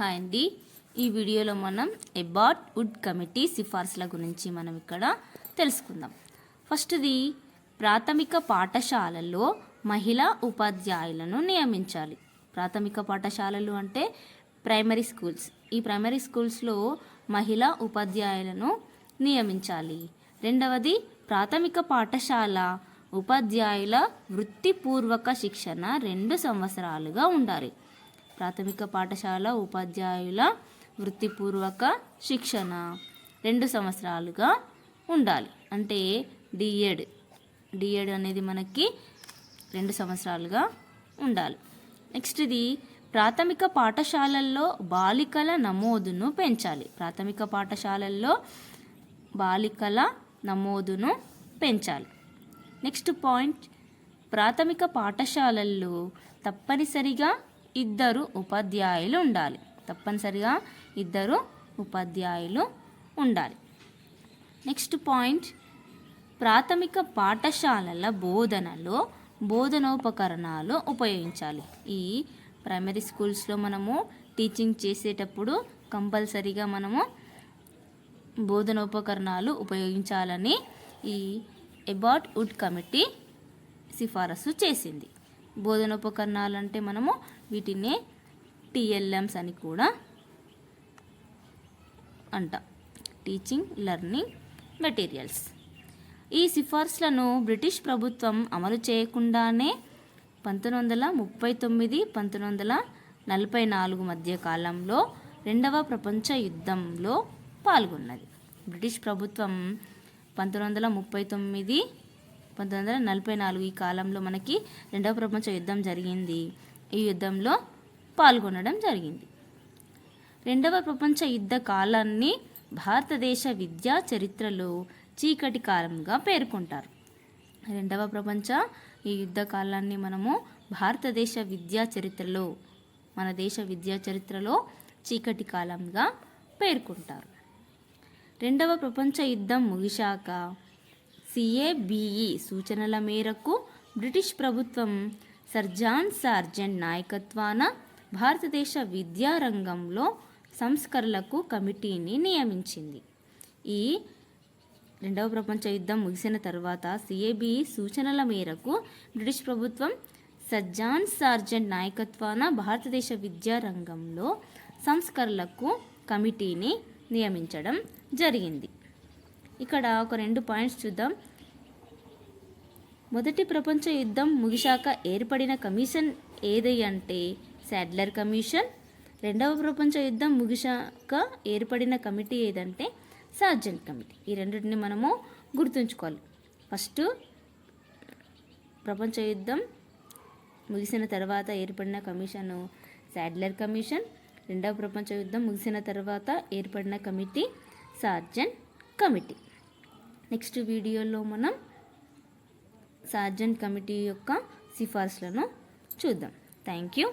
Hi అండి. ఈ వీడియోలో మనం అబౌట్ వుడ్ కమిటీ సిఫార్సుల గురించి మనం ఇక్కడ తెలుసుకుందాం. ఫస్ట్ది ప్రాథమిక పాఠశాలల్లో మహిళా ఉపాధ్యాయులను నియమించాలి. ప్రాథమిక పాఠశాలలు అంటే ప్రైమరీ స్కూల్స్. ఈ ప్రైమరీ స్కూల్స్లో మహిళా ఉపాధ్యాయులను నియమించాలి. రెండవది ప్రాథమిక పాఠశాల ఉపాధ్యాయుల వృత్తిపూర్వక శిక్షణ 2 సంవత్సరాలుగా ఉండాలి. ప్రాథమిక పాఠశాల ఉపాధ్యాయుల వృత్తిపూర్వక శిక్షణ 2 సంవత్సరాలుగా ఉండాలి. అంటే డిఎడ్ అనేది మనకి 2 సంవత్సరాలుగా ఉండాలి. నెక్స్ట్ ఇది ప్రాథమిక పాఠశాలల్లో బాలికల నమోదును పెంచాలి. ప్రాథమిక పాఠశాలల్లో బాలికల నమోదును పెంచాలి. నెక్స్ట్ పాయింట్, ప్రాథమిక పాఠశాలల్లో తప్పనిసరిగా 2 ఉపాధ్యాయులు ఉండాలి. తప్పనిసరిగా 2 ఉపాధ్యాయులు ఉండాలి. నెక్స్ట్ పాయింట్, ప్రాథమిక పాఠశాలల బోధనలో బోధనోపకరణాలు ఉపయోగించాలి. ఈ ప్రైమరీ స్కూల్స్లో మనము టీచింగ్ చేసేటప్పుడు కంపల్సరీగా మనము బోధనోపకరణాలు ఉపయోగించాలని ఈ అబౌట్ వుడ్ కమిటీ సిఫారసు చేసింది. బోధనోపకరణాలు అంటే మనము వీటిని TLMs అని కూడా అంటాం, టీచింగ్ లెర్నింగ్ మెటీరియల్స్. ఈ సిఫార్సులను బ్రిటిష్ ప్రభుత్వం అమలు చేయకుండానే 1939-1944 మధ్య కాలంలో 2వ ప్రపంచ యుద్ధంలో పాల్గొన్నది. బ్రిటిష్ ప్రభుత్వం 1939-1944 ఈ కాలంలో మనకి 2వ ప్రపంచ యుద్ధం జరిగింది. ఈ యుద్ధంలో పాల్గొనడం జరిగింది. 2వ ప్రపంచ యుద్ధ కాలాన్ని భారతదేశ విద్యా చరిత్రలో చీకటి కాలంగా పేర్కొంటారు. 2వ ప్రపంచ ఈ యుద్ధ కాలాన్ని మనము భారతదేశ విద్యా చరిత్రలో, మన దేశ విద్యా చరిత్రలో చీకటి కాలంగా పేర్కొంటారు. 2వ ప్రపంచ యుద్ధం ముగిశాక CABE సూచనల మేరకు బ్రిటిష్ ప్రభుత్వం సర్ జాన్ సార్జెంట్ నాయకత్వాన భారతదేశ విద్యారంగంలో సంస్కరణలకు కమిటీని నియమించింది. ఈ 2వ ప్రపంచ యుద్ధం ముగిసిన తర్వాత CABE సూచనల మేరకు బ్రిటిష్ ప్రభుత్వం సర్ జాన్ సార్జెంట్ నాయకత్వాన భారతదేశ విద్యారంగంలో సంస్కరణలకు కమిటీని నియమించడం జరిగింది. ఇక్కడ ఒక 2 పాయింట్స్ చూద్దాం. మొదటి ప్రపంచ యుద్ధం ముగిశాక ఏర్పడిన కమిషన్ ఏది అంటే సాడ్లర్ కమిషన్. 2వ ప్రపంచ యుద్ధం ముగిశాక ఏర్పడిన కమిటీ ఏదంటే సార్జెంట్ కమిటీ. ఈ రెండింటిని మనము గుర్తుంచుకోవాలి. ఫస్ట్ ప్రపంచ యుద్ధం ముగిసిన తర్వాత ఏర్పడిన కమిషను సాడ్లర్ కమిషన్. 2వ ప్రపంచ యుద్ధం ముగిసిన తర్వాత ఏర్పడిన కమిటీ సార్జెంట్ కమిటీ. నెక్స్ట్ వీడియోలో మనం సార్జెంట్ కమిటీ యొక్క సిఫార్సులను చూద్దాం. Thank you.